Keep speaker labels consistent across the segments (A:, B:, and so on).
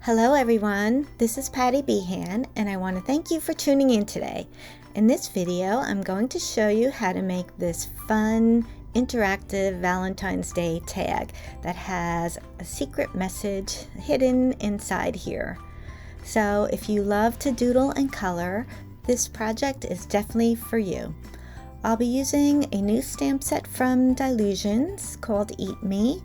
A: Hello everyone, this is Patty Behan and I want to thank you for tuning in today. In this video, I'm going to show you how to make this fun, interactive Valentine's Day tag that has a secret message hidden inside here. So if you love to doodle and color, this project is definitely for you. I'll be using a new stamp set from Dylusions called Eat Me,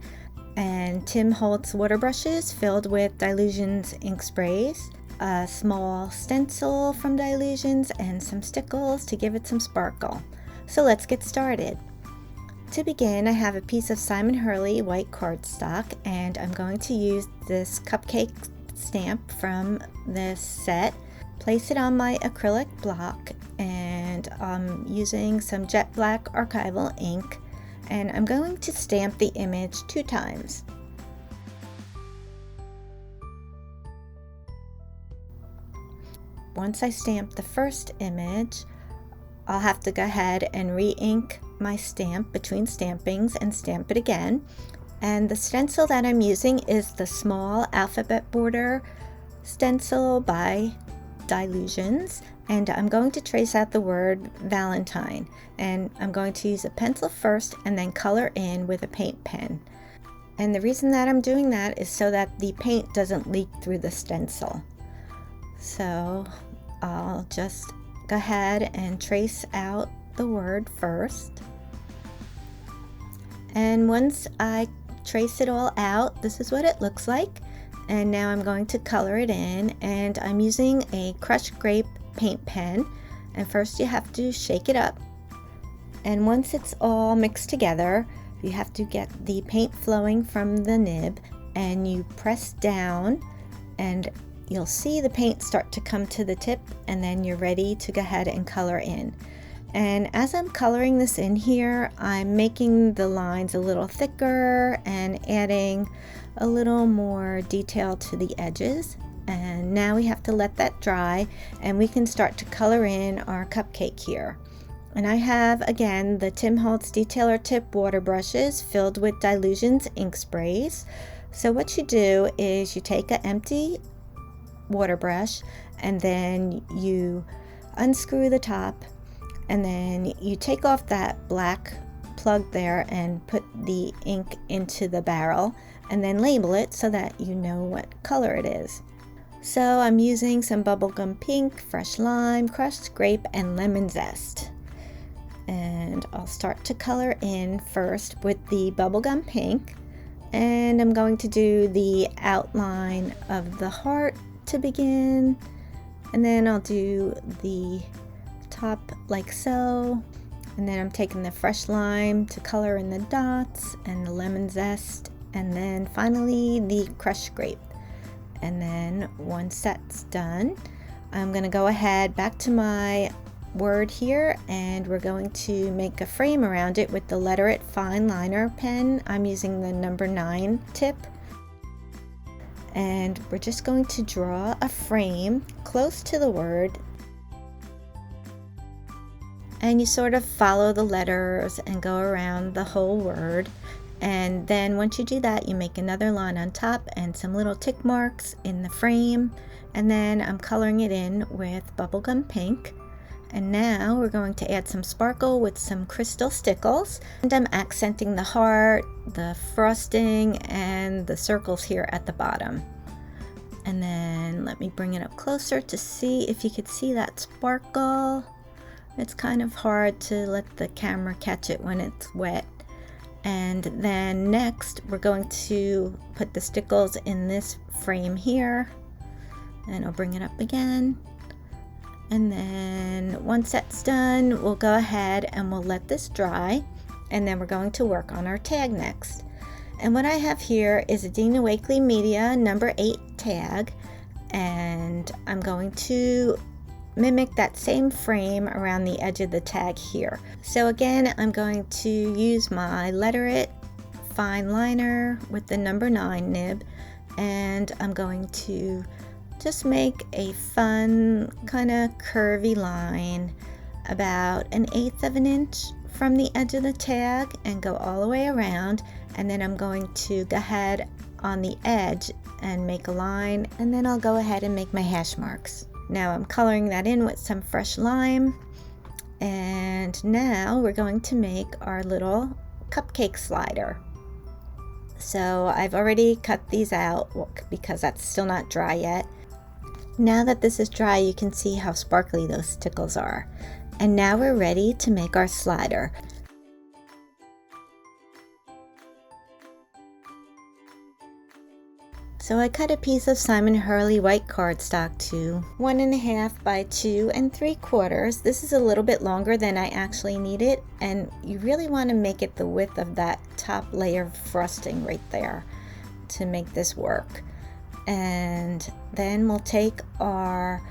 A: and Tim Holtz water brushes filled with Dylusions ink sprays, a small stencil from Dylusions, and some stickles to give it some sparkle. So let's get started. To begin, I have a piece of Simon Hurley white cardstock, and I'm going to use this cupcake stamp from this set. Place it on my acrylic block, and I'm using some jet black archival ink, and I'm going to stamp the image 2 times. Once I stamp the first image, I'll have to go ahead and re-ink my stamp between stampings and stamp it again. And the stencil that I'm using is the small alphabet border stencil by Dylusions, and I'm going to trace out the word Valentine, and I'm going to use a pencil first and then color in with a paint pen. And the reason that I'm doing that is so that the paint doesn't leak through the stencil. So I'll just go ahead and trace out the word first, and once I trace it all out, this is what it looks like. And now I'm going to color it in, and I'm using a crushed grape paint pen, and first you have to shake it up, and once it's all mixed together you have to get the paint flowing from the nib, and you press down and you'll see the paint start to come to the tip, and then you're ready to go ahead and color in. And as I'm coloring this in here, I'm making the lines a little thicker and adding a little more detail to the edges. And now we have to let that dry, and we can start to color in our cupcake here. And I have, again, the Tim Holtz Detailer Tip water brushes filled with Dylusions ink sprays. So what you do is you take an empty water brush, and then you unscrew the top, and then you take off that black plug there and put the ink into the barrel, and then label it so that you know what color it is. So I'm using some bubblegum pink, fresh lime, crushed grape, and lemon zest. And I'll start to color in first with the bubblegum pink, and I'm going to do the outline of the heart to begin, and then I'll do the top like so, and then I'm taking the fresh lime to color in the dots and the lemon zest, and then finally the crushed grape. And then once that's done, I'm going to go ahead back to my word here, and we're going to make a frame around it with the Letter It fine liner pen. I'm using the number 9 tip, and we're just going to draw a frame close to the word, and you sort of follow the letters and go around the whole word. And then once you do that, you make another line on top and some little tick marks in the frame, and then I'm coloring it in with bubblegum pink. And now we're going to add some sparkle with some crystal stickles, and I'm accenting the heart, the frosting, and the circles here at the bottom. And then let me bring it up closer to see if you could see that sparkle. It's kind of hard to let the camera catch it when it's wet. And then next we're going to put the stickles in this frame here, and I'll bring it up again. And then once that's done, we'll go ahead and we'll let this dry, and then we're going to work on our tag next. And what I have here is a Dina Wakley Media number 8 tag, and I'm going to mimic that same frame around the edge of the tag here. So again, I'm going to use my Letter It fine liner with the number 9 nib, and I'm going to just make a fun kind of curvy line about 1/8 of an inch from the edge of the tag and go all the way around, and then I'm going to go ahead on the edge and make a line, and then I'll go ahead and make my hash marks. Now I'm coloring that in with some fresh lime, and now we're going to make our little cupcake slider. So I've already cut these out because that's still not dry yet. Now that this is dry, you can see how sparkly those stickles are. And now we're ready to make our slider. So I cut a piece of Simon Hurley white cardstock to 1.5 by 2 3/4. This is a little bit longer than I actually need it, and you really want to make it the width of that top layer of frosting right there to make this work. And then we'll take our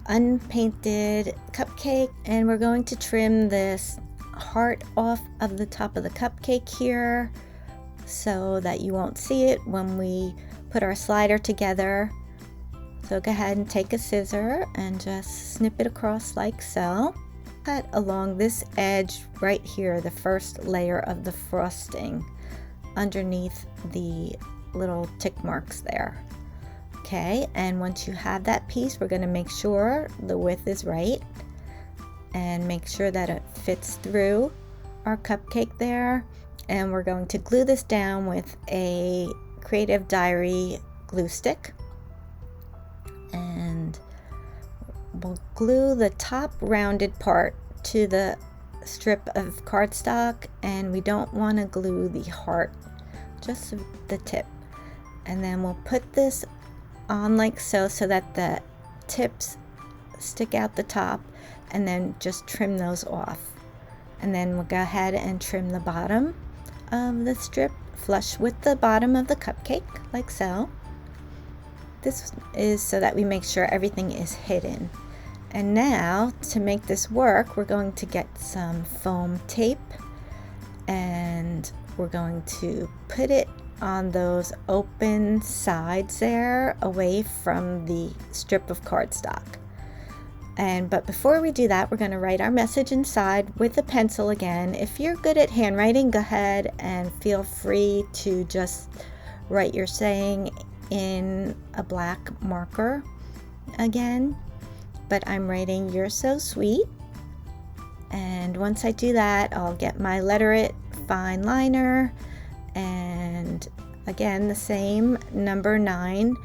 A: unpainted cupcake and we're going to trim this heart off of the top of the cupcake here so that you won't see it when we put our slider together. So go ahead and take a scissor and just snip it across like so. Cut along this edge right here, the first layer of the frosting underneath the little tick marks there. Okay, and once you have that piece, we're going to make sure the width is right and make sure that it fits through our cupcake there. And we're going to glue this down with a Creative Diary glue stick, and we'll glue the top rounded part to the strip of cardstock, and we don't want to glue the heart, just the tip. And then we'll put this on like so that the tips stick out the top, and then just trim those off. And then we'll go ahead and trim the bottom of the strip flush with the bottom of the cupcake like so. This is so that we make sure everything is hidden. And now to make this work, we're going to get some foam tape and we're going to put it on those open sides there away from the strip of cardstock. But before we do that, we're going to write our message inside with a pencil again. If you're good at handwriting, go ahead and feel free to just write your saying in a black marker again. But I'm writing "You're so sweet." And once I do that, I'll get my Letter It fine liner, and again the same number 9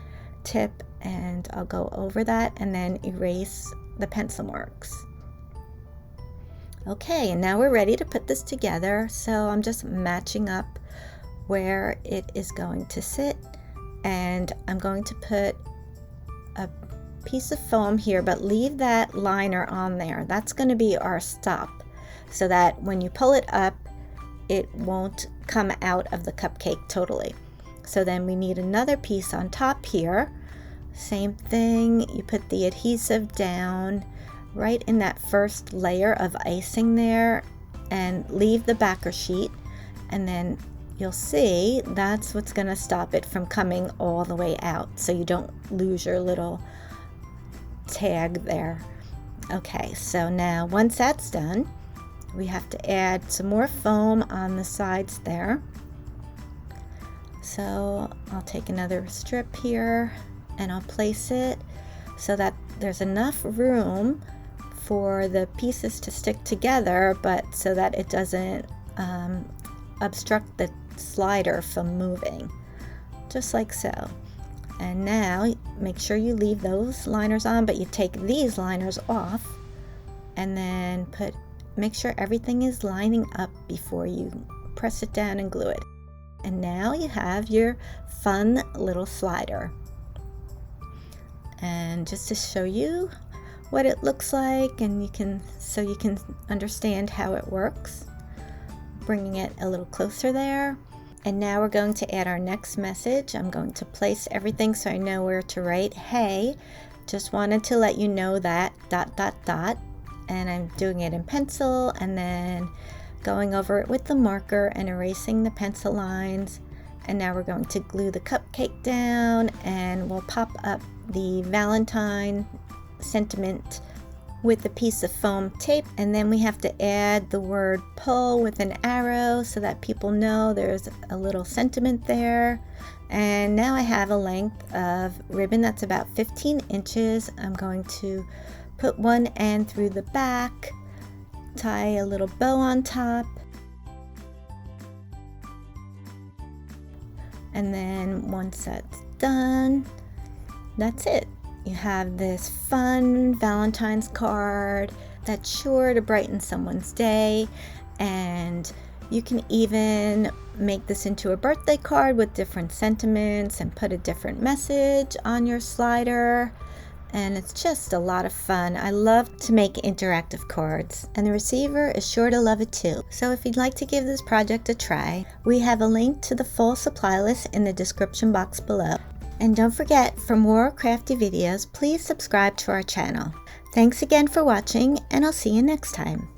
A: tip, and I'll go over that and then erase the pencil marks. Okay, and now we're ready to put this together. So I'm just matching up where it is going to sit, and I'm going to put a piece of foam here, but leave that liner on there. That's going to be our stop, so that when you pull it up, it won't come out of the cupcake totally. So then we need another piece on top here. Same thing, you put the adhesive down right in that first layer of icing there and leave the backer sheet, and then you'll see that's what's going to stop it from coming all the way out, so you don't lose your little tag there. Okay, so now once that's done, we have to add some more foam on the sides there. So I'll take another strip here and I'll place it so that there's enough room for the pieces to stick together, but so that it doesn't obstruct the slider from moving, just like so. And now make sure you leave those liners on, but you take these liners off, and then make sure everything is lining up before you press it down and glue it. And now you have your fun little slider. And just to show you what it looks like, and you can understand how it works, bringing it a little closer there. And now we're going to add our next message. I'm going to place everything so I know where to write. Hey, just wanted to let you know that ... And I'm doing it in pencil and then going over it with the marker and erasing the pencil lines. And now we're going to glue the cupcake down, and we'll pop up the Valentine sentiment with a piece of foam tape, and then we have to add the word pull with an arrow so that people know there's a little sentiment there. And now I have a length of ribbon that's about 15 inches. I'm going to put one end through the back, tie a little bow on top, and then once that's done, that's it. You have this fun Valentine's card that's sure to brighten someone's day, and you can even make this into a birthday card with different sentiments and put a different message on your slider, and it's just a lot of fun. I love to make interactive cards, and the receiver is sure to love it too. So if you'd like to give this project a try, we have a link to the full supply list in the description box below. And don't forget, for more crafty videos, please subscribe to our channel. Thanks again for watching, and I'll see you next time.